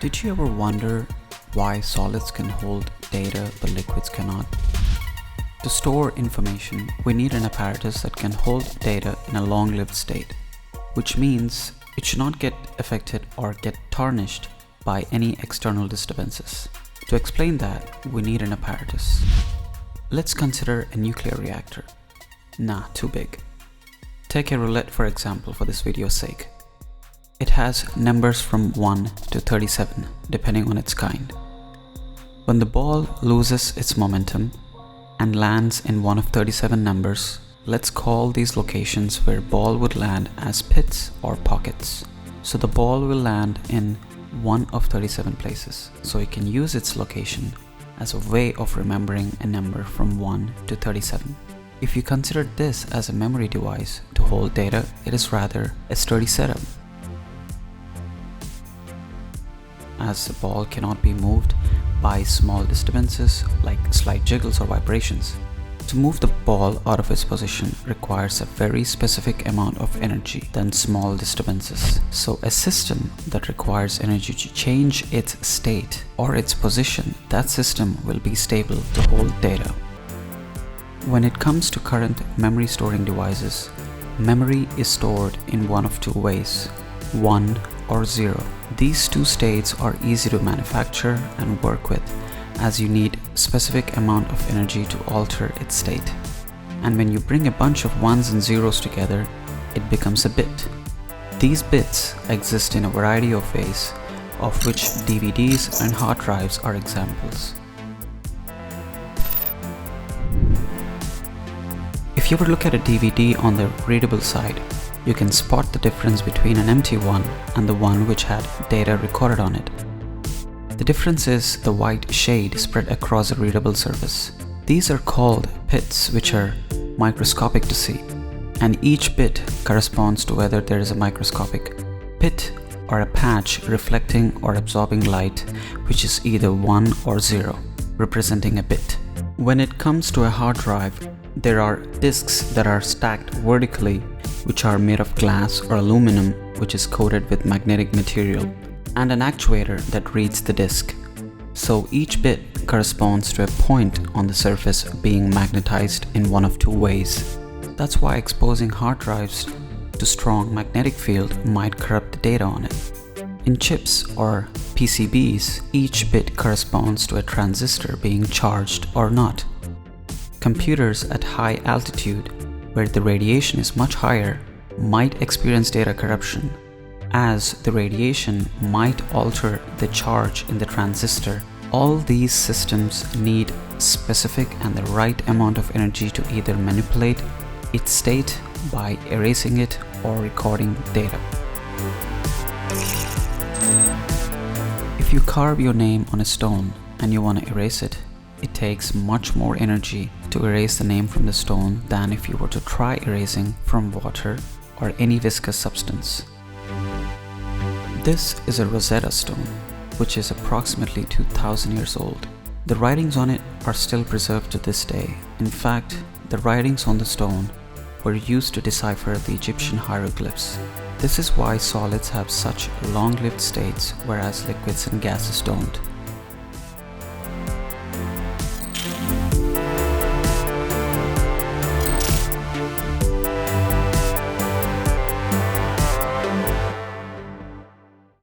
Did you ever wonder why solids can hold data but liquids cannot? To store information, we need an apparatus that can hold data in a long-lived state, which means it should not get affected or get tarnished by any external disturbances. To explain that, we need an apparatus. Let's consider a nuclear reactor. Nah, too big. Take a roulette for example for this video's sake. It has numbers from 1 to 37 depending on its kind. When the ball loses its momentum and lands in one of 37 numbers, let's call these locations where ball would land as pits or pockets. So the ball will land in one of 37 places, so it can use its location as a way of remembering a number from 1 to 37. If you consider this as a memory device to hold data, it is rather a sturdy setup, as the ball cannot be moved by small disturbances like slight jiggles or vibrations. To move the ball out of its position requires a very specific amount of energy than small disturbances. So a system that requires energy to change its state or its position, that system will be stable to hold data. When it comes to current memory storing devices, memory is stored in one of two ways, 1 or 0. These two states are easy to manufacture and work with, as you need specific amount of energy to alter its state. And when you bring a bunch of 1s and 0s together, it becomes a bit. These bits exist in a variety of ways, of which DVDs and hard drives are examples. If you were to look at a DVD on the readable side, you can spot the difference between an empty one and the one which had data recorded on it. The difference is the white shade spread across a readable surface. These are called pits, which are microscopic to see, and each bit corresponds to whether there is a microscopic pit or a patch reflecting or absorbing light, which is either 1 or 0, representing a bit. When it comes to a hard drive, there are disks that are stacked vertically, which are made of glass or aluminum, which is coated with magnetic material, and an actuator that reads the disk. So each bit corresponds to a point on the surface being magnetized in one of two ways. That's why exposing hard drives to strong magnetic field might corrupt the data on it. In chips or PCBs, each bit corresponds to a transistor being charged or not. Computers at high altitude, where the radiation is much higher, might experience data corruption, as the radiation might alter the charge in the transistor. All these systems need specific and the right amount of energy to either manipulate its state by erasing it or recording data. If you carve your name on a stone and you want to erase it, it takes much more energy to erase the name from the stone than if you were to try erasing from water or any viscous substance. This is a Rosetta Stone, which is approximately 2000 years old. The writings on it are still preserved to this day. In fact, the writings on the stone were used to decipher the Egyptian hieroglyphs. This is why solids have such long-lived states, whereas liquids and gases don't.